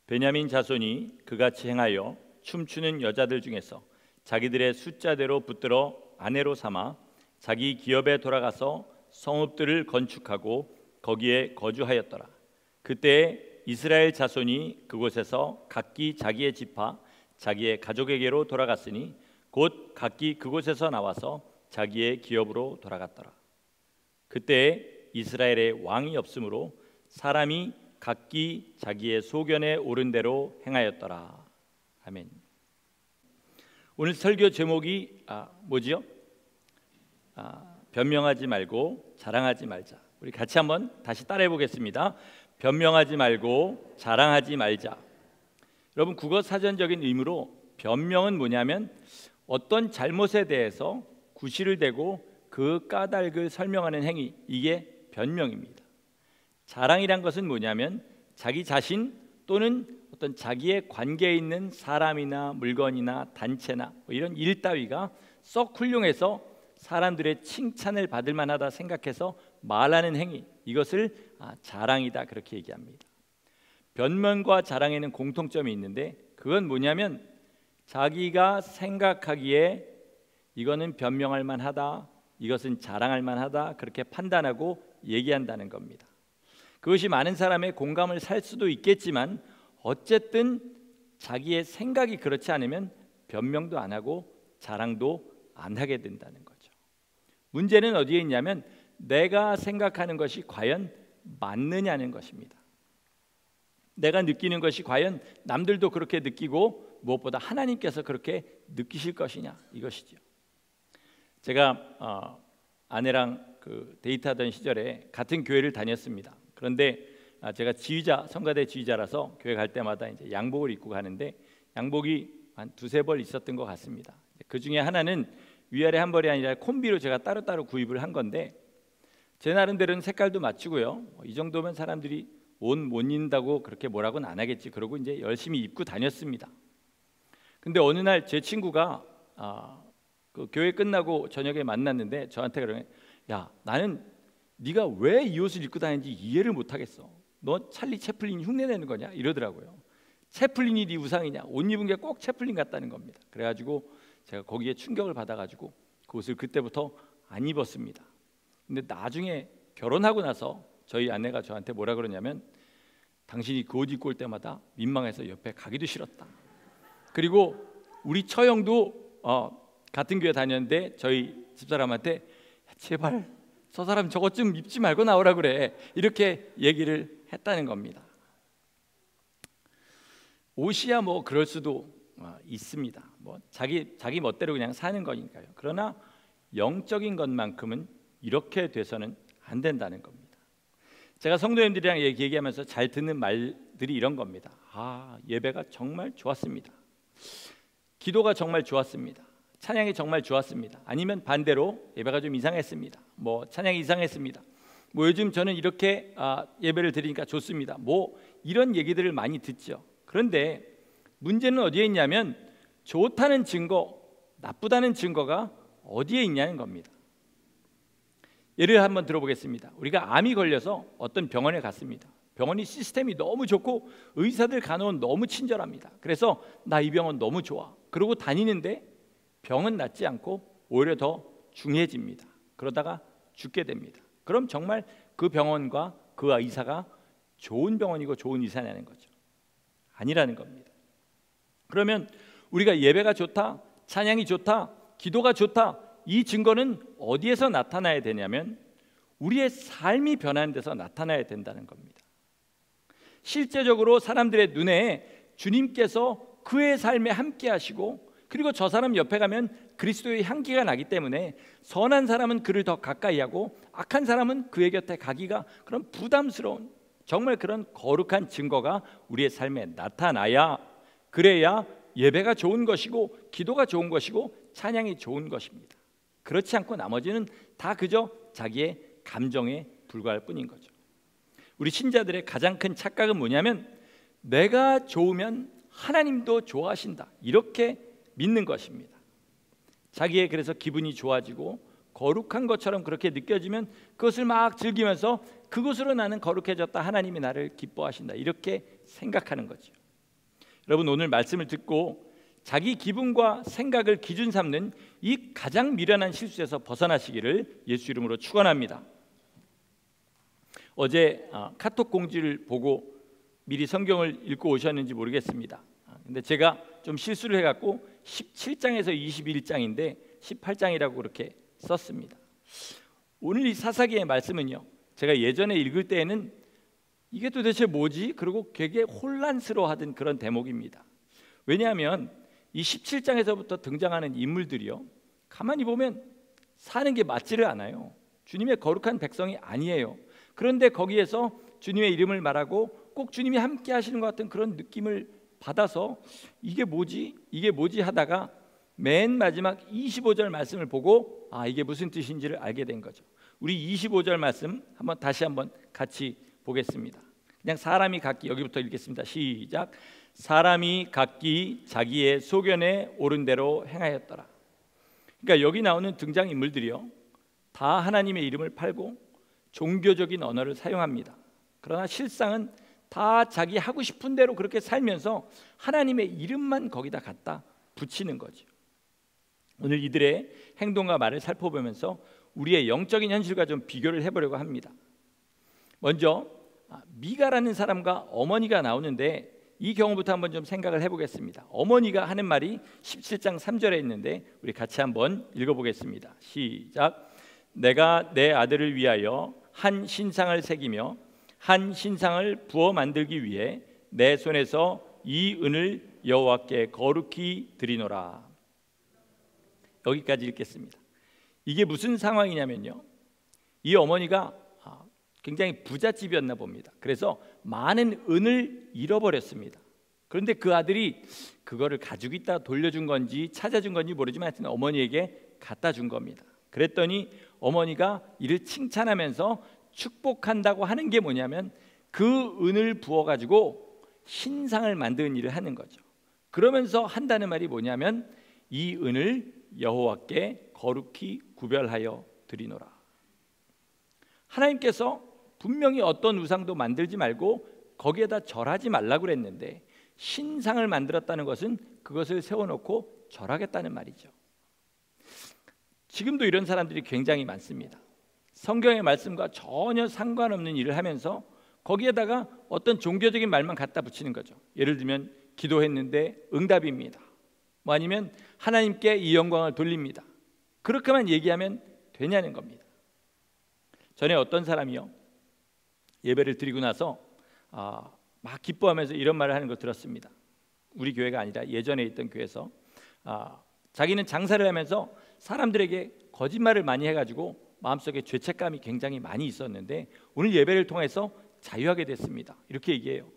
베냐민 자손이 그같이 행하여 춤추는 여자들 중에서 자기들의 숫자대로 붙들어 아내로 삼아 자기 기업에 돌아가서 성읍들을 건축하고 거기에 거주하였더라. 그때 이스라엘 자손이 그곳에서 각기 자기의 지파 자기의 가족에게로 돌아갔으니 곧 각기 그곳에서 나와서 자기의 기업으로 돌아갔더라. 그때 이스라엘에 왕이 없으므로 사람이 각기 자기의 소견에 오른 대로 행하였더라. 아멘. 오늘 설교 제목이 뭐지요? 변명하지 말고 자랑하지 말자. 우리 같이 한번 다시 따라해 보겠습니다. 변명하지 말고 자랑하지 말자. 여러분, 국어 사전적인 의미로 변명은 뭐냐면 어떤 잘못에 대해서 구실을 대고 그 까닭을 설명하는 행위, 이게 변명입니다. 자랑이란 것은 뭐냐면 자기 자신 또는 어떤 자기의 관계에 있는 사람이나 물건이나 단체나 이런 일 따위가 썩 훌륭해서 사람들의 칭찬을 받을 만하다 생각해서 말하는 행위, 이것을 자랑이다, 그렇게 얘기합니다. 변명과 자랑에는 공통점이 있는데 그건 뭐냐면 자기가 생각하기에 이거는 변명할 만하다, 이것은 자랑할 만하다, 그렇게 판단하고 얘기한다는 겁니다. 그것이 많은 사람의 공감을 살 수도 있겠지만 어쨌든 자기의 생각이 그렇지 않으면 변명도 안 하고 자랑도 안 하게 된다는 거죠. 문제는 어디에 있냐면 내가 생각하는 것이 과연 맞느냐는 것입니다. 내가 느끼는 것이 과연 남들도 그렇게 느끼고 무엇보다 하나님께서 그렇게 느끼실 것이냐, 이것이죠. 제가 아내랑 데이트하던 시절에 같은 교회를 다녔습니다. 그런데 제가 성가대 지휘자라서 교회 갈 때마다 이제 양복을 입고 가는데 양복이 한 두세 벌 있었던 것 같습니다. 그 중에 하나는 위아래 한 벌이 아니라 콤비로 제가 따로따로 구입을 한 건데 제 나름대로는 색깔도 맞추고요. 이 정도면 사람들이 옷 못 입는다고 그렇게 뭐라고는 안 하겠지. 그러고 이제 열심히 입고 다녔습니다. 근데 어느 날 제 친구가 그 교회 끝나고 저녁에 만났는데 저한테 그러네. 야, 나는 네가 왜 이 옷을 입고 다니는지 이해를 못 하겠어. 너 찰리 채플린이 흉내내는 거냐? 이러더라고요. 채플린이 네 우상이냐? 옷 입은 게 꼭 채플린 같다는 겁니다. 그래가지고 제가 거기에 충격을 받아가지고 그 옷을 그때부터 안 입었습니다. 근데 나중에 결혼하고 나서 저희 아내가 저한테 뭐라 그러냐면 당신이 그 옷 입고 올 때마다 민망해서 옆에 가기도 싫었다. 그리고 우리 처형도 같은 교회 다녔는데 저희 집사람한테 제발 저 사람 저것 좀 입지 말고 나오라 그래, 이렇게 얘기를 했다는 겁니다. 옷이야 뭐 그럴 수도 있습니다. 뭐 자기 멋대로 그냥 사는 거니까요. 그러나 영적인 것만큼은 이렇게 돼서는 안 된다는 겁니다. 제가 성도님들이랑 얘기하면서 잘 듣는 말들이 이런 겁니다. 예배가 정말 좋았습니다. 기도가 정말 좋았습니다. 찬양이 정말 좋았습니다. 아니면 반대로 예배가 좀 이상했습니다. 뭐 찬양이 이상했습니다. 뭐 요즘 저는 이렇게 예배를 드리니까 좋습니다. 뭐 이런 얘기들을 많이 듣죠. 그런데 문제는 어디에 있냐면 좋다는 증거, 나쁘다는 증거가 어디에 있냐는 겁니다. 예를 한번 들어보겠습니다. 우리가 암이 걸려서 어떤 병원에 갔습니다. 병원이 시스템이 너무 좋고 의사들 간호원 너무 친절합니다. 그래서 나 이 병원 너무 좋아. 그러고 다니는데 병은 낫지 않고 오히려 더 중해집니다. 그러다가 죽게 됩니다. 그럼 정말 그 병원과 그 의사가 좋은 병원이고 좋은 의사냐는 거죠. 아니라는 겁니다. 그러면 우리가 예배가 좋다, 찬양이 좋다, 기도가 좋다, 이 증거는 어디에서 나타나야 되냐면 우리의 삶이 변하는 데서 나타나야 된다는 겁니다. 실제적으로 사람들의 눈에 주님께서 그의 삶에 함께 하시고 그리고 저 사람 옆에 가면 그리스도의 향기가 나기 때문에 선한 사람은 그를 더 가까이 하고 악한 사람은 그의 곁에 가기가 그런 부담스러운, 정말 그런 거룩한 증거가 우리의 삶에 나타나야, 그래야 예배가 좋은 것이고 기도가 좋은 것이고 찬양이 좋은 것입니다. 그렇지 않고 나머지는 다 그저 자기의 감정에 불과할 뿐인 거죠. 우리 신자들의 가장 큰 착각은 뭐냐면 내가 좋으면 하나님도 좋아하신다, 이렇게 믿는 것입니다. 자기의 그래서 기분이 좋아지고 거룩한 것처럼 그렇게 느껴지면 그것을 막 즐기면서 그것으로 나는 거룩해졌다, 하나님이 나를 기뻐하신다, 이렇게 생각하는 거죠. 여러분, 오늘 말씀을 듣고 자기 기분과 생각을 기준 삼는 이 가장 미련한 실수에서 벗어나시기를 예수 이름으로 축원합니다. 어제 카톡 공지를 보고 미리 성경을 읽고 오셨는지 모르겠습니다. 근데 제가 좀 실수를 해갖고 17장에서 21장인데 18장이라고 그렇게 썼습니다. 오늘 이 사사기의 말씀은요, 제가 예전에 읽을 때에는 이게 도대체 뭐지? 그리고 되게 혼란스러워하던 그런 대목입니다. 왜냐하면 이 17장에서부터 등장하는 인물들이요, 가만히 보면 사는 게 맞지를 않아요. 주님의 거룩한 백성이 아니에요. 그런데 거기에서 주님의 이름을 말하고 꼭 주님이 함께 하시는 것 같은 그런 느낌을 받아서 이게 뭐지? 이게 뭐지? 하다가 맨 마지막 25절 말씀을 보고 이게 무슨 뜻인지를 알게 된 거죠. 우리 25절 말씀 다시 한번 같이 보겠습니다. 그냥 사람이 각기, 여기부터 읽겠습니다. 시작. 사람이 각기 자기의 소견에 옳은 대로 행하였더라. 그러니까 여기 나오는 등장인물들이요, 다 하나님의 이름을 팔고 종교적인 언어를 사용합니다. 그러나 실상은 다 자기 하고 싶은 대로 그렇게 살면서 하나님의 이름만 거기다 갖다 붙이는 거죠. 오늘 이들의 행동과 말을 살펴보면서 우리의 영적인 현실과 좀 비교를 해보려고 합니다. 먼저 미가라는 사람과 어머니가 나오는데 이 경우부터 한번 좀 생각을 해보겠습니다. 어머니가 하는 말이 17장 3절에 있는데 우리 같이 한번 읽어보겠습니다. 시작. 내가 내 아들을 위하여 한 신상을 새기며 한 신상을 부어 만들기 위해 내 손에서 이 은을 여호와께 거룩히 드리노라. 여기까지 읽겠습니다. 이게 무슨 상황이냐면요, 이 어머니가 굉장히 부잣집이었나 봅니다. 그래서 많은 은을 잃어버렸습니다. 그런데 그 아들이 그거를 가지고 있다 돌려준 건지 찾아준 건지 모르지만 하여튼 어머니에게 갖다 준 겁니다. 그랬더니 어머니가 이를 칭찬하면서 축복한다고 하는 게 뭐냐면 그 은을 부어가지고 신상을 만드는 일을 하는 거죠. 그러면서 한다는 말이 뭐냐면 이 은을 여호와께 거룩히 구별하여 드리노라. 하나님께서 분명히 어떤 우상도 만들지 말고 거기에다 절하지 말라고 그랬는데 신상을 만들었다는 것은 그것을 세워놓고 절하겠다는 말이죠. 지금도 이런 사람들이 굉장히 많습니다. 성경의 말씀과 전혀 상관없는 일을 하면서 거기에다가 어떤 종교적인 말만 갖다 붙이는 거죠. 예를 들면 기도했는데 응답입니다. 뭐 아니면 하나님께 이 영광을 돌립니다. 그렇게만 얘기하면 되냐는 겁니다. 전에 어떤 사람이요, 예배를 드리고 나서 막 기뻐하면서 이런 말을 하는 걸 들었습니다. 우리 교회가 아니라 예전에 있던 교회에서 자기는 장사를 하면서 사람들에게 거짓말을 많이 해가지고 마음속에 죄책감이 굉장히 많이 있었는데 오늘 예배를 통해서 자유하게 됐습니다. 이렇게 얘기해요.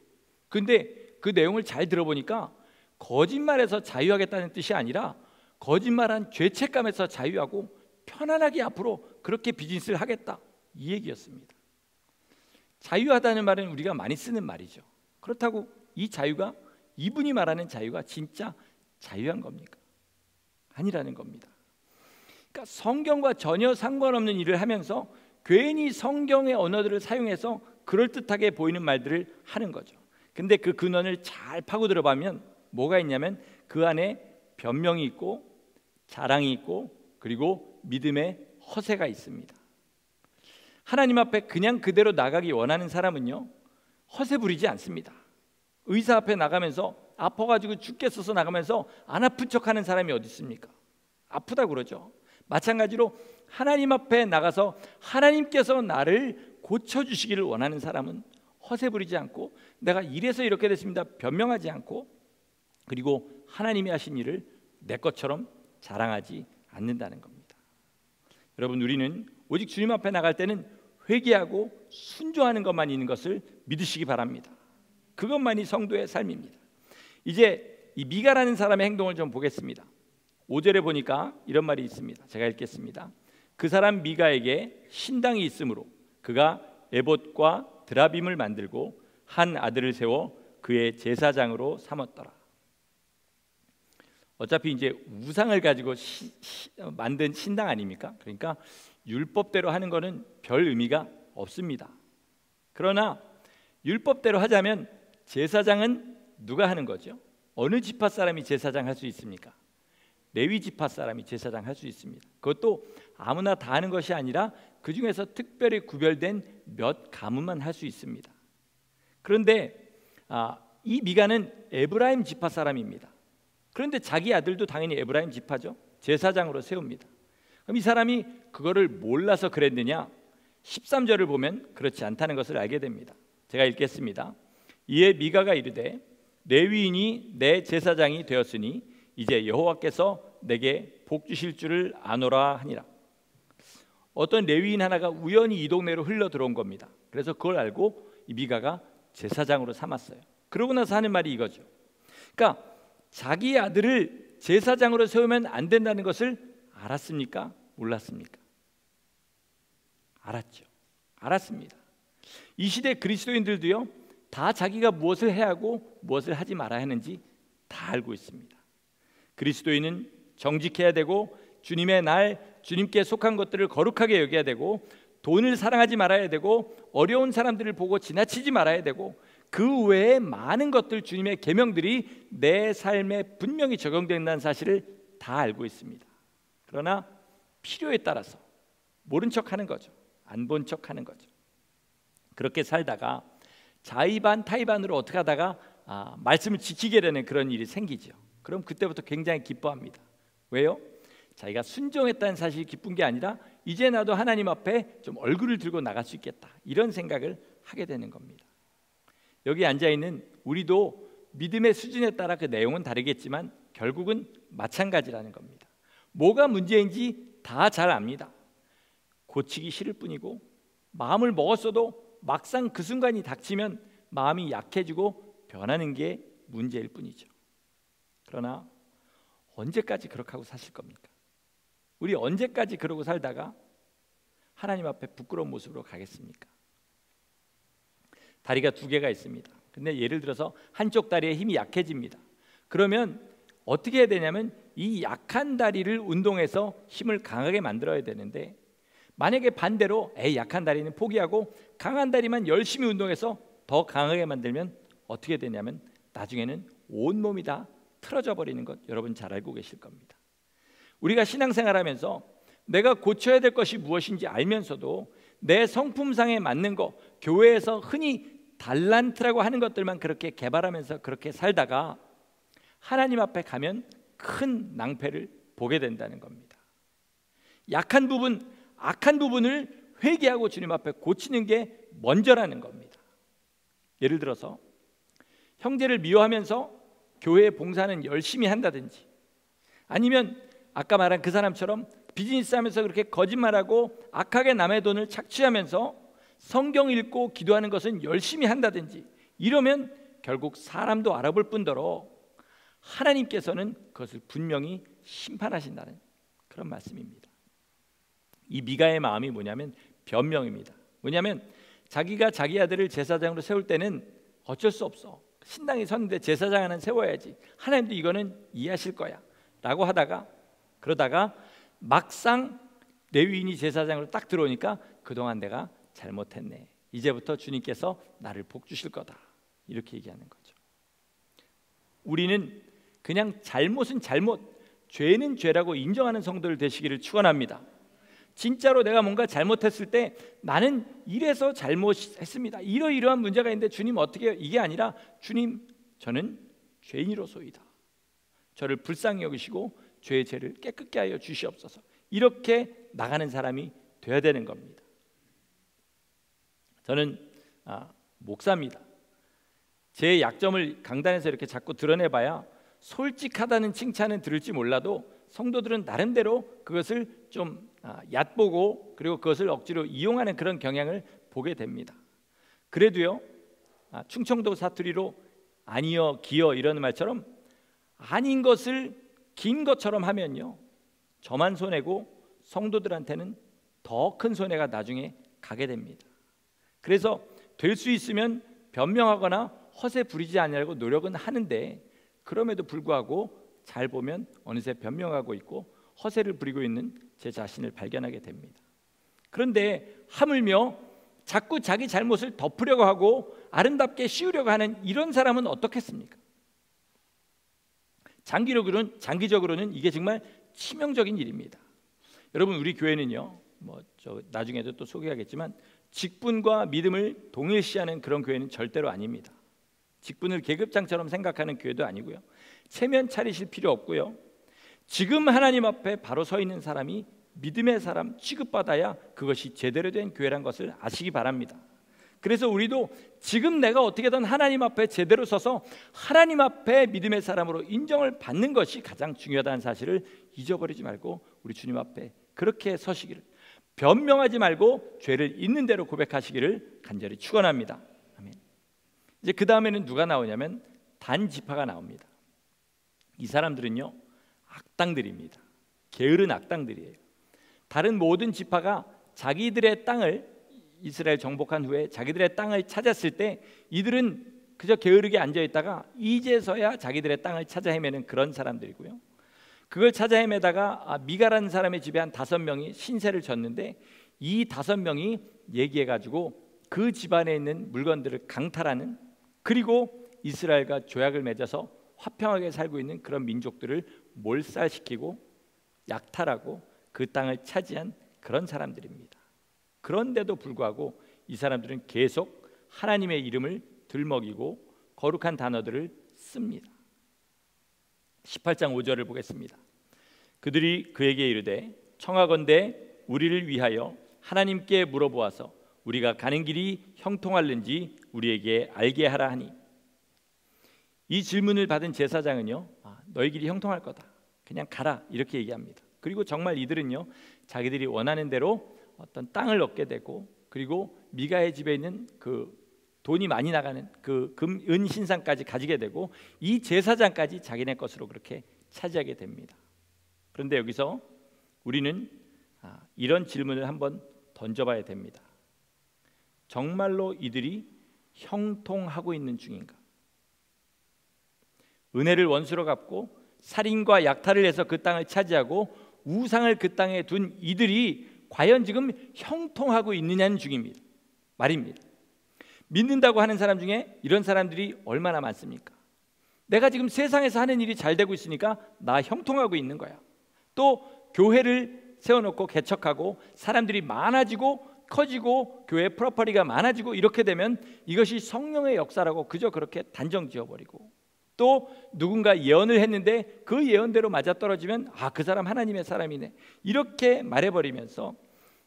근데 그 내용을 잘 들어보니까 거짓말에서 자유하겠다는 뜻이 아니라 거짓말한 죄책감에서 자유하고 편안하게 앞으로 그렇게 비즈니스를 하겠다, 이 얘기였습니다. 자유하다는 말은 우리가 많이 쓰는 말이죠. 그렇다고 이 자유가, 이분이 말하는 자유가 진짜 자유한 겁니까? 아니라는 겁니다. 그러니까 성경과 전혀 상관없는 일을 하면서 괜히 성경의 언어들을 사용해서 그럴듯하게 보이는 말들을 하는 거죠. 근데 그 근원을 잘 파고들어보면 뭐가 있냐면 그 안에 변명이 있고 자랑이 있고 그리고 믿음의 허세가 있습니다. 하나님 앞에 그냥 그대로 나가기 원하는 사람은요, 허세 부리지 않습니다. 의사 앞에 나가면서 아파가지고 죽겠어서 나가면서 안 아픈 척하는 사람이 어디 있습니까? 아프다고 그러죠. 마찬가지로 하나님 앞에 나가서 하나님께서 나를 고쳐주시기를 원하는 사람은 허세 부리지 않고 내가 이래서 이렇게 됐습니다 변명하지 않고, 그리고 하나님이 하신 일을 내 것처럼 자랑하지 않는다는 겁니다. 여러분, 우리는 오직 주님 앞에 나갈 때는 회개하고 순종하는 것만 있는 것을 믿으시기 바랍니다. 그것만이 성도의 삶입니다. 이제 이 미가라는 사람의 행동을 좀 보겠습니다. 5절에 보니까 이런 말이 있습니다. 제가 읽겠습니다. 그 사람 미가에게 신당이 있으므로 그가 에봇과 드라빔을 만들고 한 아들을 세워 그의 제사장으로 삼았더라. 어차피 이제 우상을 가지고 만든 신당 아닙니까? 그러니까 율법대로 하는 거는 별 의미가 없습니다. 그러나 율법대로 하자면 제사장은 누가 하는 거죠? 어느 지파 사람이 제사장 할 수 있습니까? 레위 지파 사람이 제사장 할 수 있습니다. 그것도 아무나 다 하는 것이 아니라 그 중에서 특별히 구별된 몇 가문만 할 수 있습니다. 그런데 이 미가는 에브라임 지파 사람입니다. 그런데 자기 아들도 당연히 에브라임 지파죠. 제사장으로 세웁니다. 그럼 이 사람이 그거를 몰라서 그랬느냐? 13절을 보면 그렇지 않다는 것을 알게 됩니다. 제가 읽겠습니다. 이에 미가가 이르되 레위인이 내 제사장이 되었으니 이제 여호와께서 내게 복 주실 줄을 아노라 하니라. 어떤 레위인 하나가 우연히 이 동네로 흘러 들어온 겁니다. 그래서 그걸 알고 이 미가가 제사장으로 삼았어요. 그러고 나서 하는 말이 이거죠. 그러니까 자기 아들을 제사장으로 세우면 안 된다는 것을 알았습니까? 몰랐습니까? 알았죠. 알았습니다. 이 시대 그리스도인들도요, 다 자기가 무엇을 해야 하고 무엇을 하지 말아야 하는지 다 알고 있습니다. 그리스도인은 정직해야 되고 주님의 날 주님께 속한 것들을 거룩하게 여겨야 되고 돈을 사랑하지 말아야 되고 어려운 사람들을 보고 지나치지 말아야 되고 그 외에 많은 것들, 주님의 계명들이 내 삶에 분명히 적용된다는 사실을 다 알고 있습니다. 그러나 필요에 따라서 모른 척하는 거죠. 안 본 척하는 거죠. 그렇게 살다가 자의반 타의반으로 어떻게 하다가 말씀을 지키게 되는 그런 일이 생기죠. 그럼 그때부터 굉장히 기뻐합니다. 왜요? 자기가 순종했다는 사실이 기쁜 게 아니라 이제 나도 하나님 앞에 좀 얼굴을 들고 나갈 수 있겠다, 이런 생각을 하게 되는 겁니다. 여기 앉아있는 우리도 믿음의 수준에 따라 그 내용은 다르겠지만 결국은 마찬가지라는 겁니다. 뭐가 문제인지 다 잘 압니다. 고치기 싫을 뿐이고 마음을 먹었어도 막상 그 순간이 닥치면 마음이 약해지고 변하는 게 문제일 뿐이죠. 그러나 언제까지 그렇게 하고 사실 겁니까? 우리 언제까지 그러고 살다가 하나님 앞에 부끄러운 모습으로 가겠습니까? 다리가 두 개가 있습니다. 근데 예를 들어서 한쪽 다리의 힘이 약해집니다. 그러면 어떻게 해야 되냐면 이 약한 다리를 운동해서 힘을 강하게 만들어야 되는데, 만약에 반대로 약한 다리는 포기하고 강한 다리만 열심히 운동해서 더 강하게 만들면 어떻게 되냐면 나중에는 온몸이 다 틀어져 버리는 것, 여러분 잘 알고 계실 겁니다. 우리가 신앙생활하면서 내가 고쳐야 될 것이 무엇인지 알면서도 내 성품상에 맞는 거, 교회에서 흔히 달란트라고 하는 것들만 그렇게 개발하면서 그렇게 살다가 하나님 앞에 가면 큰 낭패를 보게 된다는 겁니다. 약한 부분, 악한 부분을 회개하고 주님 앞에 고치는 게 먼저라는 겁니다. 예를 들어서 형제를 미워하면서 교회에 봉사는 열심히 한다든지, 아니면 아까 말한 그 사람처럼 비즈니스 하면서 그렇게 거짓말하고 악하게 남의 돈을 착취하면서 성경 읽고 기도하는 것은 열심히 한다든지, 이러면 결국 사람도 알아볼 뿐더러 하나님께서는 그것을 분명히 심판하신다는 그런 말씀입니다. 이 미가의 마음이 뭐냐면 변명입니다. 뭐냐면 자기가 자기 아들을 제사장으로 세울 때는 어쩔 수 없어, 신당이 섰는데 제사장 하나 세워야지, 하나님도 이거는 이해하실 거야 라고 하다가, 그러다가 막상 레위인이 제사장으로 딱 들어오니까 그동안 내가 잘못했네, 이제부터 주님께서 나를 복 주실 거다, 이렇게 얘기하는 거죠. 우리는 그냥 잘못은 잘못, 죄는 죄라고 인정하는 성도들 되시기를 축원합니다. 진짜로 내가 뭔가 잘못했을 때 나는 이래서 잘못했습니다, 이러이러한 문제가 있는데 주님 어떻게, 이게 아니라 주님, 저는 죄인이로소이다, 저를 불쌍히 여기시고 죄의 죄를 깨끗게 하여 주시옵소서, 이렇게 나가는 사람이 되어야 되는 겁니다. 저는 목사입니다. 제 약점을 강단에서 이렇게 자꾸 드러내봐야 솔직하다는 칭찬은 들을지 몰라도 성도들은 나름대로 그것을 좀 얕보고 그리고 그것을 억지로 이용하는 그런 경향을 보게 됩니다. 그래도요, 충청도 사투리로 아니여 기여 이런 말처럼 아닌 것을 긴 것처럼 하면요, 저만 손해고 성도들한테는 더 큰 손해가 나중에 가게 됩니다. 그래서 될 수 있으면 변명하거나 허세 부리지 않으려고 노력은 하는데, 그럼에도 불구하고 잘 보면 어느새 변명하고 있고 허세를 부리고 있는 제 자신을 발견하게 됩니다. 그런데 하물며 자꾸 자기 잘못을 덮으려고 하고 아름답게 씌우려고 하는 이런 사람은 어떻겠습니까? 장기적으로는 이게 정말 치명적인 일입니다. 여러분, 우리 교회는요, 나중에도 또 소개하겠지만 직분과 믿음을 동일시하는 그런 교회는 절대로 아닙니다. 직분을 계급장처럼 생각하는 교회도 아니고요. 체면 차리실 필요 없고요. 지금 하나님 앞에 바로 서 있는 사람이 믿음의 사람 취급받아야 그것이 제대로 된 교회란 것을 아시기 바랍니다. 그래서 우리도 지금 내가 어떻게든 하나님 앞에 제대로 서서 하나님 앞에 믿음의 사람으로 인정을 받는 것이 가장 중요하다는 사실을 잊어버리지 말고 우리 주님 앞에 그렇게 서시기를, 변명하지 말고 죄를 있는 대로 고백하시기를 간절히 축원합니다. 아멘. 이제 그 다음에는 누가 나오냐면 단지파가 나옵니다. 이 사람들은요, 악당들입니다. 게으른 악당들이에요. 다른 모든 지파가 자기들의 땅을, 이스라엘 정복한 후에 자기들의 땅을 찾았을 때 이들은 그저 게으르게 앉아있다가 이제서야 자기들의 땅을 찾아 헤매는 그런 사람들이고요. 그걸 찾아 헤매다가 미가라는 사람의 집에 한 5명이 신세를 졌는데 이 5명이 얘기해가지고 그 집안에 있는 물건들을 강탈하는, 그리고 이스라엘과 조약을 맺어서 화평하게 살고 있는 그런 민족들을 몰살시키고 약탈하고 그 땅을 차지한 그런 사람들입니다. 그런데도 불구하고 이 사람들은 계속 하나님의 이름을 들먹이고 거룩한 단어들을 씁니다. 18장 5절을 보겠습니다. 그들이 그에게 이르되 청하건대 우리를 위하여 하나님께 물어보아서 우리가 가는 길이 형통할는지 우리에게 알게 하라 하니. 이 질문을 받은 제사장은요, 너희 길이 형통할 거다, 그냥 가라, 이렇게 얘기합니다. 그리고 정말 이들은요, 자기들이 원하는 대로 어떤 땅을 얻게 되고, 그리고 미가의 집에 있는 그 돈이 많이 나가는 그 은 신상까지 가지게 되고, 이 제사장까지 자기네 것으로 그렇게 차지하게 됩니다. 그런데 여기서 우리는 이런 질문을 한번 던져봐야 됩니다. 정말로 이들이 형통하고 있는 중인가? 은혜를 원수로 갚고 살인과 약탈을 해서 그 땅을 차지하고 우상을 그 땅에 둔 이들이 과연 지금 형통하고 있느냐는 중입니다. 말입니다. 믿는다고 하는 사람 중에 이런 사람들이 얼마나 많습니까? 내가 지금 세상에서 하는 일이 잘 되고 있으니까 나 형통하고 있는 거야. 또 교회를 세워놓고 개척하고 사람들이 많아지고 커지고 교회 프로퍼리가 많아지고 이렇게 되면 이것이 성령의 역사라고 그저 그렇게 단정 지어버리고, 또 누군가 예언을 했는데 그 예언대로 맞아떨어지면 그 사람 하나님의 사람이네, 이렇게 말해버리면서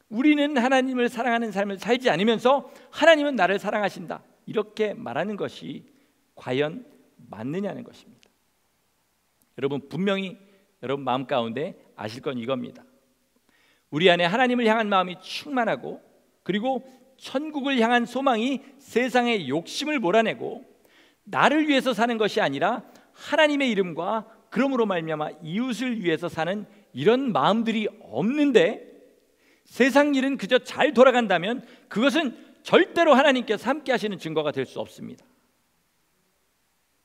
우리는 하나님을 사랑하는 삶을 살지 않으면서 하나님은 나를 사랑하신다, 이렇게 말하는 것이 과연 맞느냐는 것입니다. 여러분, 분명히 여러분 마음 가운데 아실 건 이겁니다. 우리 안에 하나님을 향한 마음이 충만하고, 그리고 천국을 향한 소망이 세상의 욕심을 몰아내고 나를 위해서 사는 것이 아니라 하나님의 이름과 그러므로 말미암아 이웃을 위해서 사는 이런 마음들이 없는데, 세상 일은 그저 잘 돌아간다면 그것은 절대로 하나님께서 함께 하시는 증거가 될 수 없습니다.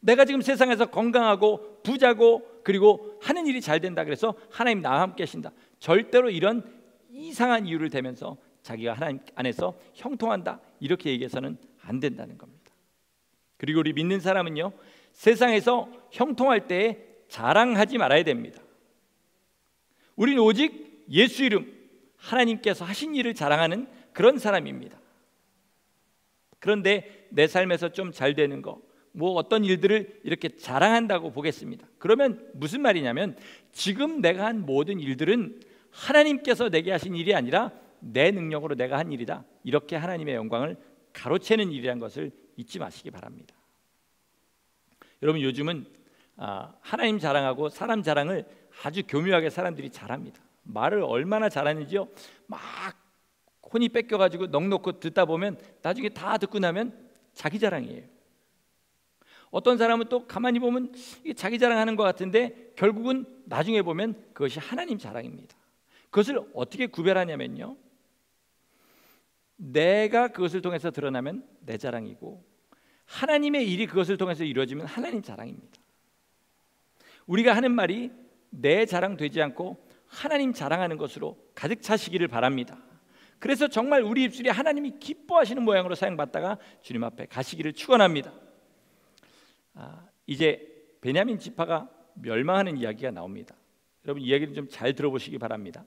내가 지금 세상에서 건강하고 부자고 그리고 하는 일이 잘 된다 그래서 하나님 나와 함께 하신다, 절대로 이런 이상한 이유를 대면서 자기가 하나님 안에서 형통한다, 이렇게 얘기해서는 안 된다는 겁니다. 그리고 우리 믿는 사람은요, 세상에서 형통할 때에 자랑하지 말아야 됩니다. 우리는 오직 예수 이름, 하나님께서 하신 일을 자랑하는 그런 사람입니다. 그런데 내 삶에서 좀 잘 되는 거, 어떤 일들을 이렇게 자랑한다고 보겠습니다. 그러면 무슨 말이냐면 지금 내가 한 모든 일들은 하나님께서 내게 하신 일이 아니라 내 능력으로 내가 한 일이다, 이렇게 하나님의 영광을 가로채는 일이란 것을 잊지 마시기 바랍니다. 여러분, 요즘은 하나님 자랑하고 사람 자랑을 아주 교묘하게 사람들이 잘합니다. 말을 얼마나 잘하는지요, 막 혼이 뺏겨가지고 넋놓고 듣다 보면 나중에 다 듣고 나면 자기 자랑이에요. 어떤 사람은 또 가만히 보면 이게 자기 자랑하는 것 같은데 결국은 나중에 보면 그것이 하나님 자랑입니다. 그것을 어떻게 구별하냐면요, 내가 그것을 통해서 드러나면 내 자랑이고 하나님의 일이 그것을 통해서 이루어지면 하나님 자랑입니다. 우리가 하는 말이 내 자랑 되지 않고 하나님 자랑하는 것으로 가득 차시기를 바랍니다. 그래서 정말 우리 입술이 하나님이 기뻐하시는 모양으로 사용받다가 주님 앞에 가시기를 축원합니다. 이제 베냐민 지파가 멸망하는 이야기가 나옵니다. 여러분 이야기를 좀 잘 들어보시기 바랍니다.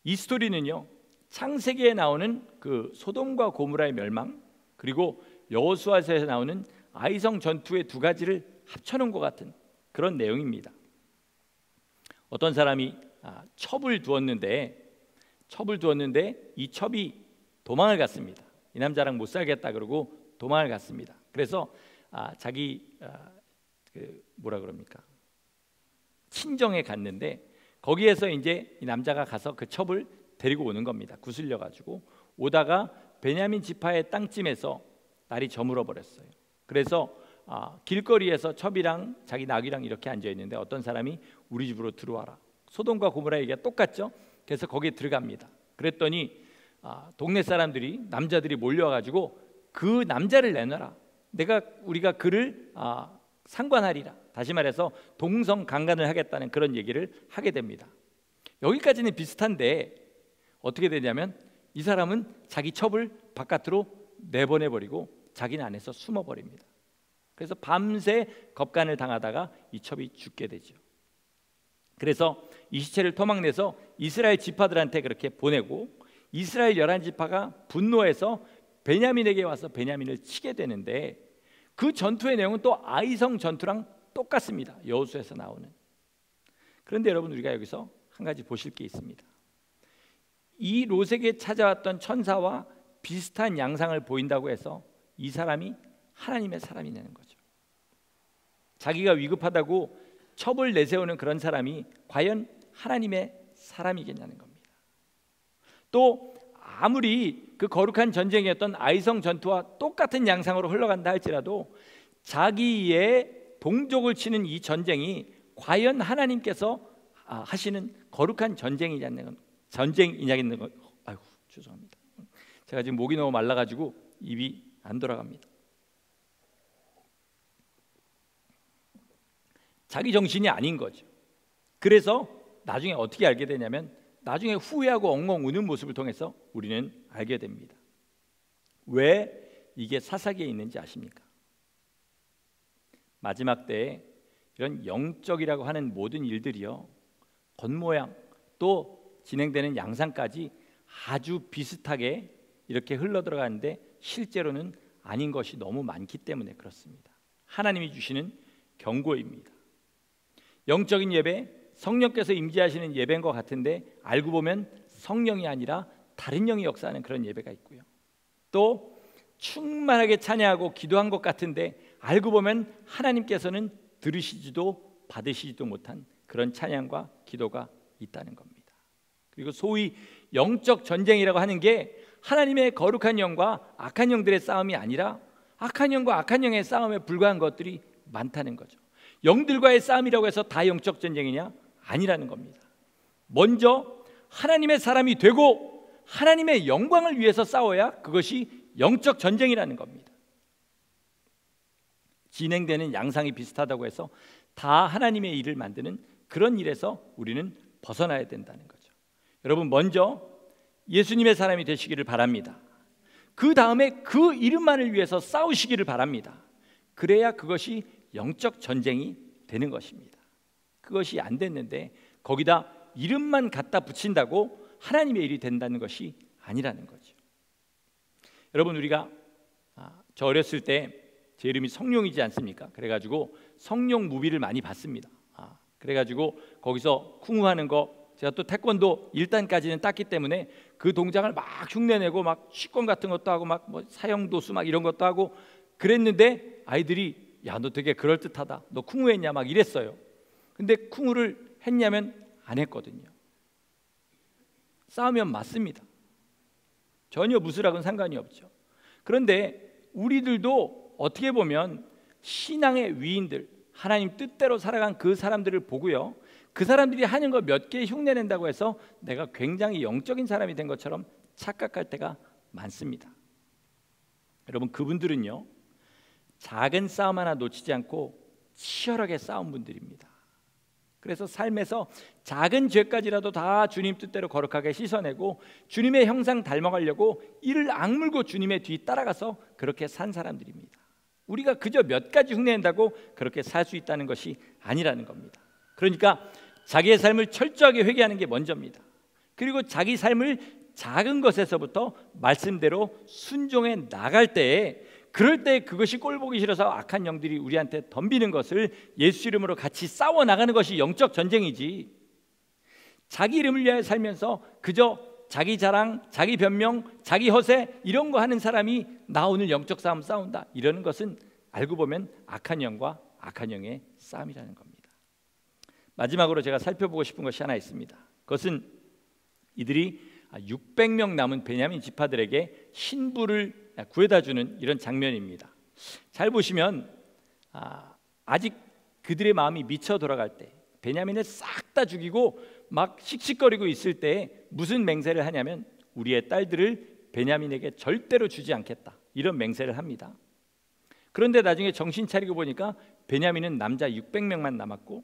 이 스토리는요, 창세기에 나오는 그 소돔과 고모라의 멸망, 그리고 여호수아서에서 나오는 아이성 전투의 두 가지를 합쳐놓은 것 같은 그런 내용입니다. 어떤 사람이 첩을 두었는데 이 첩이 도망을 갔습니다. 이 남자랑 못 살겠다 그러고 도망을 갔습니다. 그래서 자기 뭐라 그럽니까? 친정에 갔는데 거기에서 이제 이 남자가 가서 그 첩을 데리고 오는 겁니다. 구슬려 가지고 오다가 베냐민 지파의 땅쯤에서 날이 저물어 버렸어요. 그래서 길거리에서 첩이랑 자기 나귀랑 이렇게 앉아 있는데 어떤 사람이 우리 집으로 들어와라. 소돔과 고모라 얘기가 똑같죠. 그래서 거기에 들어갑니다. 그랬더니 동네 사람들이, 남자들이 몰려와가지고 그 남자를 내놔라. 우리가 그를 상관하리라. 다시 말해서 동성강간을 하겠다는 그런 얘기를 하게 됩니다. 여기까지는 비슷한데 어떻게 되냐면 이 사람은 자기 첩을 바깥으로 내보내버리고 자기는 안에서 숨어버립니다. 그래서 밤새 겁간을 당하다가 이 첩이 죽게 되죠. 그래서 이 시체를 토막내서 이스라엘 지파들한테 그렇게 보내고 이스라엘 11지파가 분노해서 베냐민에게 와서 베냐민을 치게 되는데 그 전투의 내용은 또 아이성 전투랑 똑같습니다. 여호수아에서 나오는. 그런데 여러분 우리가 여기서 한 가지 보실 게 있습니다. 이 롯에게 찾아왔던 천사와 비슷한 양상을 보인다고 해서 이 사람이 하나님의 사람이냐는 거죠. 자기가 위급하다고 첩을 내세우는 그런 사람이 과연 하나님의 사람이겠냐는 겁니다. 또 아무리 그 거룩한 전쟁이었던 아이성 전투와 똑같은 양상으로 흘러간다 할지라도 자기의 동족을 치는 이 전쟁이 과연 하나님께서 하시는 거룩한 전쟁이냐는 거. 아이고 죄송합니다. 제가 지금 목이 너무 말라가지고 입이 안 돌아갑니다. 자기 정신이 아닌 거죠. 그래서 나중에 어떻게 알게 되냐면 나중에 후회하고 엉엉 우는 모습을 통해서 우리는 알게 됩니다. 왜 이게 사사기에 있는지 아십니까? 마지막 때에 이런 영적이라고 하는 모든 일들이요, 겉모양 또 진행되는 양상까지 아주 비슷하게 이렇게 흘러들어가는데 실제로는 아닌 것이 너무 많기 때문에 그렇습니다. 하나님이 주시는 경고입니다. 영적인 예배, 성령께서 임재하시는 예배인 것 같은데 알고 보면 성령이 아니라 다른 영이 역사하는 그런 예배가 있고요. 또 충만하게 찬양하고 기도한 것 같은데 알고 보면 하나님께서는 들으시지도 받으시지도 못한 그런 찬양과 기도가 있다는 겁니다. 그리고 소위 영적 전쟁이라고 하는 게 하나님의 거룩한 영과 악한 영들의 싸움이 아니라 악한 영과 악한 영의 싸움에 불과한 것들이 많다는 거죠. 영들과의 싸움이라고 해서 다 영적 전쟁이냐? 아니라는 겁니다. 먼저 하나님의 사람이 되고 하나님의 영광을 위해서 싸워야 그것이 영적 전쟁이라는 겁니다. 진행되는 양상이 비슷하다고 해서 다 하나님의 일을 만드는 그런 일에서 우리는 벗어나야 된다는 거죠. 여러분 먼저 예수님의 사람이 되시기를 바랍니다. 그 다음에 그 이름만을 위해서 싸우시기를 바랍니다. 그래야 그것이 영적 전쟁이 되는 것입니다. 그것이 안 됐는데 거기다 이름만 갖다 붙인다고 하나님의 일이 된다는 것이 아니라는 거죠. 여러분 우리가 저 어렸을 때 제 이름이 성룡이지 않습니까? 그래가지고 성룡 무비를 많이 봤습니다. 그래가지고 거기서 쿵후하는 거, 제가 또 태권도 1단까지는 땄기 때문에 그 동작을 막 흉내내고 막 식권 같은 것도 하고 막 뭐 사형도수 막 이런 것도 하고 그랬는데 아이들이 야 너 되게 그럴듯하다, 너 쿵후했냐 막 이랬어요. 근데 쿵후를 했냐면 안 했거든요. 싸우면 맞습니다. 전혀 무술하고는 상관이 없죠. 그런데 우리들도 어떻게 보면 신앙의 위인들, 하나님 뜻대로 살아간 그 사람들을 보고요, 그 사람들이 하는 거 몇 개 흉내낸다고 해서 내가 굉장히 영적인 사람이 된 것처럼 착각할 때가 많습니다. 여러분 그분들은요 작은 싸움 하나 놓치지 않고 치열하게 싸운 분들입니다. 그래서 삶에서 작은 죄까지라도 다 주님 뜻대로 거룩하게 씻어내고 주님의 형상 닮아가려고 이를 악물고 주님의 뒤 따라가서 그렇게 산 사람들입니다. 우리가 그저 몇 가지 흉내낸다고 그렇게 살 수 있다는 것이 아니라는 겁니다. 그러니까 자기의 삶을 철저하게 회개하는 게 먼저입니다. 그리고 자기 삶을 작은 것에서부터 말씀대로 순종해 나갈 때에, 그럴 때 그것이 꼴보기 싫어서 악한 영들이 우리한테 덤비는 것을 예수 이름으로 같이 싸워 나가는 것이 영적 전쟁이지, 자기 이름을 위하여 살면서 그저 자기 자랑, 자기 변명, 자기 허세 이런 거 하는 사람이 나 오늘 영적 싸움 싸운다 이러는 것은 알고 보면 악한 영과 악한 영의 싸움이라는 겁니다. 마지막으로 제가 살펴보고 싶은 것이 하나 있습니다. 그것은 이들이 600명 남은 베냐민 지파들에게 신부를 구해다 주는 이런 장면입니다. 잘 보시면 아직 그들의 마음이 미쳐 돌아갈 때, 베냐민을 싹 다 죽이고 막 씩씩거리고 있을 때 무슨 맹세를 하냐면 우리의 딸들을 베냐민에게 절대로 주지 않겠다 이런 맹세를 합니다. 그런데 나중에 정신 차리고 보니까 베냐민은 남자 600명만 남았고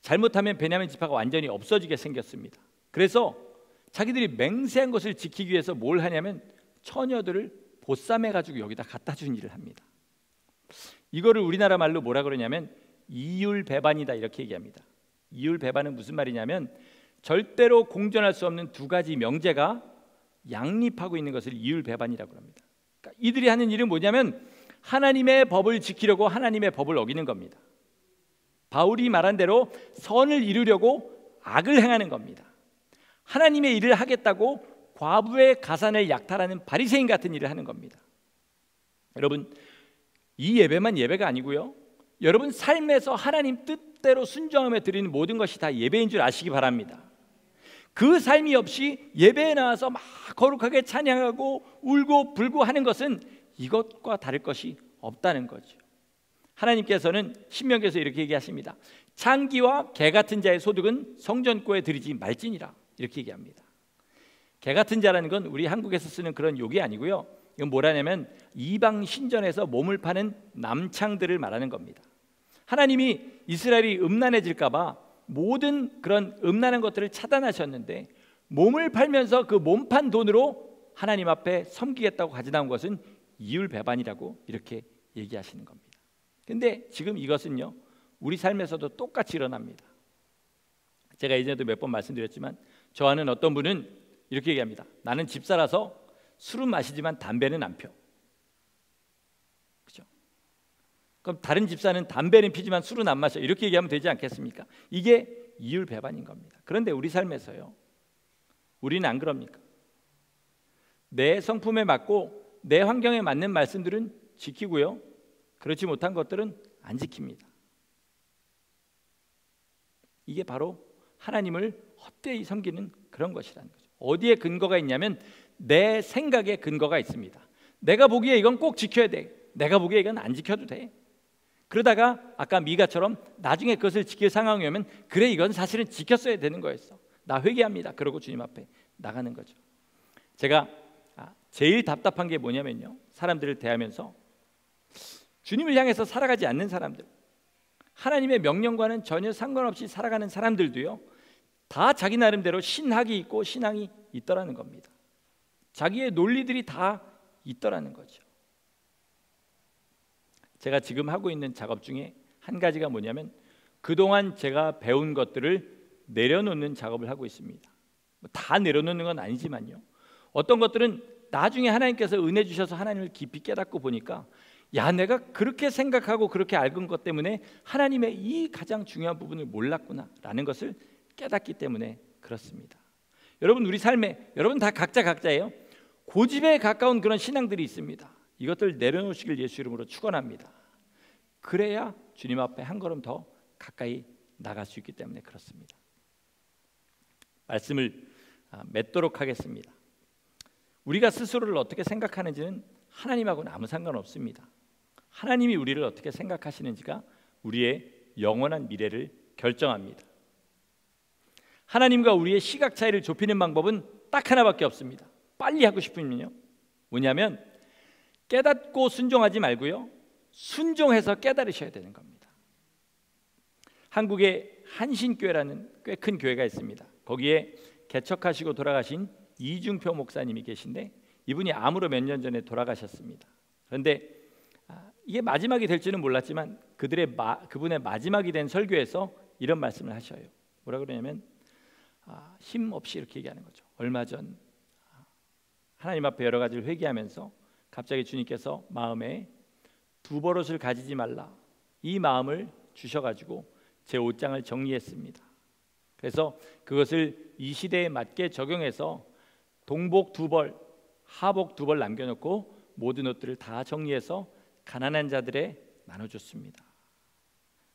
잘못하면 베냐민 지파가 완전히 없어지게 생겼습니다. 그래서 자기들이 맹세한 것을 지키기 위해서 뭘 하냐면 처녀들을 보쌈해가지고 여기다 갖다 준 일을 합니다. 이거를 우리나라 말로 뭐라 그러냐면 이율배반이다 이렇게 얘기합니다. 이율배반은 무슨 말이냐면 절대로 공존할 수 없는 두 가지 명제가 양립하고 있는 것을 이율배반이라고 합니다. 그러니까 이들이 하는 일은 뭐냐면 하나님의 법을 지키려고 하나님의 법을 어기는 겁니다. 바울이 말한 대로 선을 이루려고 악을 행하는 겁니다. 하나님의 일을 하겠다고 과부의 가산을 약탈하는 바리새인 같은 일을 하는 겁니다. 여러분, 이 예배만 예배가 아니고요, 여러분 삶에서 하나님 뜻대로 순종하며 드리는 모든 것이 다 예배인 줄 아시기 바랍니다. 그 삶이 없이 예배에 나와서 막 거룩하게 찬양하고 울고 불고 하는 것은 이것과 다를 것이 없다는 거죠. 하나님께서는 신명기에서 이렇게 얘기하십니다. 창기와 개 같은 자의 소득은 성전고에 드리지 말지니라 이렇게 얘기합니다. 개 같은 자라는 건 우리 한국에서 쓰는 그런 욕이 아니고요, 이건 뭐라냐면 이방 신전에서 몸을 파는 남창들을 말하는 겁니다. 하나님이 이스라엘이 음란해질까 봐 모든 그런 음란한 것들을 차단하셨는데 몸을 팔면서 그 몸판 돈으로 하나님 앞에 섬기겠다고 가져나온 것은 이율배반이라고 이렇게 얘기하시는 겁니다. 근데 지금 이것은요 우리 삶에서도 똑같이 일어납니다. 제가 예전에도 몇 번 말씀드렸지만 저 아는 어떤 분은 이렇게 얘기합니다. 나는 집사라서 술은 마시지만 담배는 안 펴. 그렇죠? 그럼 다른 집사는 담배는 피지만 술은 안 마셔 이렇게 얘기하면 되지 않겠습니까? 이게 이율배반인 겁니다. 그런데 우리 삶에서요 우리는 안 그럽니까? 내 성품에 맞고 내 환경에 맞는 말씀들은 지키고요, 그렇지 못한 것들은 안 지킵니다. 이게 바로 하나님을 헛되이 섬기는 그런 것이라는 거죠. 어디에 근거가 있냐면 내 생각에 근거가 있습니다. 내가 보기에 이건 꼭 지켜야 돼, 내가 보기에 이건 안 지켜도 돼. 그러다가 아까 미가처럼 나중에 그것을 지킬 상황이 오면 그래 이건 사실은 지켰어야 되는 거였어, 나 회개합니다 그러고 주님 앞에 나가는 거죠. 제가 제일 답답한 게 뭐냐면요, 사람들을 대하면서 주님을 향해서 살아가지 않는 사람들, 하나님의 명령과는 전혀 상관없이 살아가는 사람들도요 다 자기 나름대로 신학이 있고 신앙이 있더라는 겁니다. 자기의 논리들이 다 있더라는 거죠. 제가 지금 하고 있는 작업 중에 한 가지가 뭐냐면 그동안 제가 배운 것들을 내려놓는 작업을 하고 있습니다. 다 내려놓는 건 아니지만요, 어떤 것들은 나중에 하나님께서 은혜 주셔서 하나님을 깊이 깨닫고 보니까 야 내가 그렇게 생각하고 그렇게 알은 것 때문에 하나님의 이 가장 중요한 부분을 몰랐구나 라는 것을 깨닫기 때문에 그렇습니다. 여러분 우리 삶에 여러분 다 각자예요. 고집에 가까운 그런 신앙들이 있습니다. 이것들 내려놓으시길 예수 이름으로 축원합니다. 그래야 주님 앞에 한 걸음 더 가까이 나갈 수 있기 때문에 그렇습니다. 말씀을 맺도록 하겠습니다. 우리가 스스로를 어떻게 생각하는지는 하나님하고는 아무 상관없습니다. 하나님이 우리를 어떻게 생각하시는지가 우리의 영원한 미래를 결정합니다. 하나님과 우리의 시각 차이를 좁히는 방법은 딱 하나밖에 없습니다. 빨리 하고 싶으면요 뭐냐면 깨닫고 순종하지 말고요 순종해서 깨달으셔야 되는 겁니다. 한국에 한신교회라는 꽤 큰 교회가 있습니다. 거기에 개척하시고 돌아가신 이중표 목사님이 계신데 이분이 암으로 몇 년 전에 돌아가셨습니다. 그런데 이게 마지막이 될지는 몰랐지만 그분의 마지막이 된 설교에서 이런 말씀을 하셔요. 뭐라 그러냐면 힘 없이 이렇게 얘기하는 거죠. 얼마 전 하나님 앞에 여러 가지를 회개하면서 갑자기 주님께서 마음에 두 버릇을 가지지 말라 이 마음을 주셔가지고 제 옷장을 정리했습니다. 그래서 그것을 이 시대에 맞게 적용해서 동복 2벌, 하복 2벌 남겨놓고 모든 옷들을 다 정리해서 가난한 자들에 나눠줬습니다.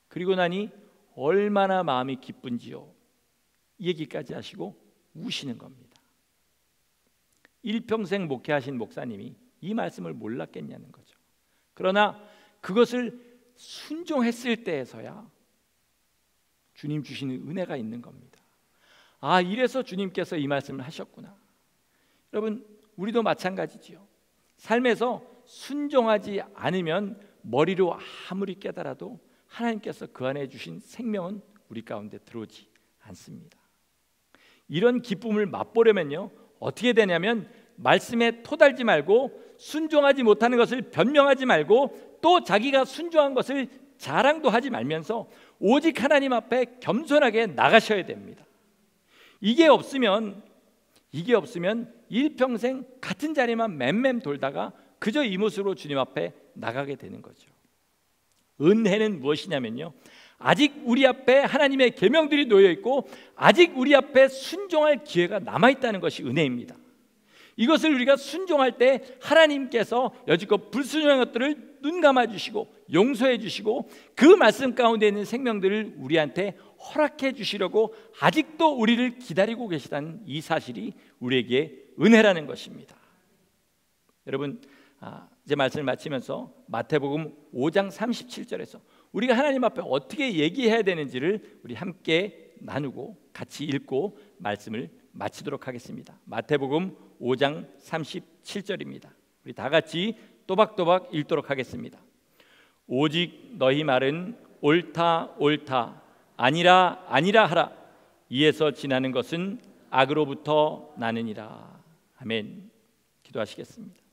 그리고 나니 얼마나 마음이 기쁜지요. 이 얘기까지 하시고 우시는 겁니다. 일평생 목회하신 목사님이 이 말씀을 몰랐겠냐는 거죠. 그러나 그것을 순종했을 때에서야 주님 주시는 은혜가 있는 겁니다. 이래서 주님께서 이 말씀을 하셨구나. 여러분, 우리도 마찬가지지요. 삶에서 순종하지 않으면 머리로 아무리 깨달아도 하나님께서 그 안에 주신 생명은 우리 가운데 들어오지 않습니다. 이런 기쁨을 맛보려면요, 어떻게 되냐면 말씀에 토달지 말고 순종하지 못하는 것을 변명하지 말고 또 자기가 순종한 것을 자랑도 하지 말면서 오직 하나님 앞에 겸손하게 나가셔야 됩니다. 이게 없으면 일평생 같은 자리만 맴맴 돌다가 그저 이 모습으로 주님 앞에 나가게 되는 거죠. 은혜는 무엇이냐면요, 아직 우리 앞에 하나님의 계명들이 놓여 있고 아직 우리 앞에 순종할 기회가 남아 있다는 것이 은혜입니다. 이것을 우리가 순종할 때 하나님께서 여지껏 불순종한 것들을 눈 감아 주시고 용서해 주시고 그 말씀 가운데 있는 생명들을 우리한테 허락해 주시려고 아직도 우리를 기다리고 계시다는 이 사실이 우리에게 은혜라는 것입니다. 여러분, 이제 말씀을 마치면서 마태복음 5장 37절에서 우리가 하나님 앞에 어떻게 얘기해야 되는지를 우리 함께 나누고 같이 읽고 말씀을 마치도록 하겠습니다. 마태복음 5장 37절입니다. 우리 다 같이 또박또박 읽도록 하겠습니다. 오직 너희 말은 옳다 옳다 아니라 아니라 하라. 이에서 지나는 것은 악으로부터 나느니라. 아멘. 기도하시겠습니다.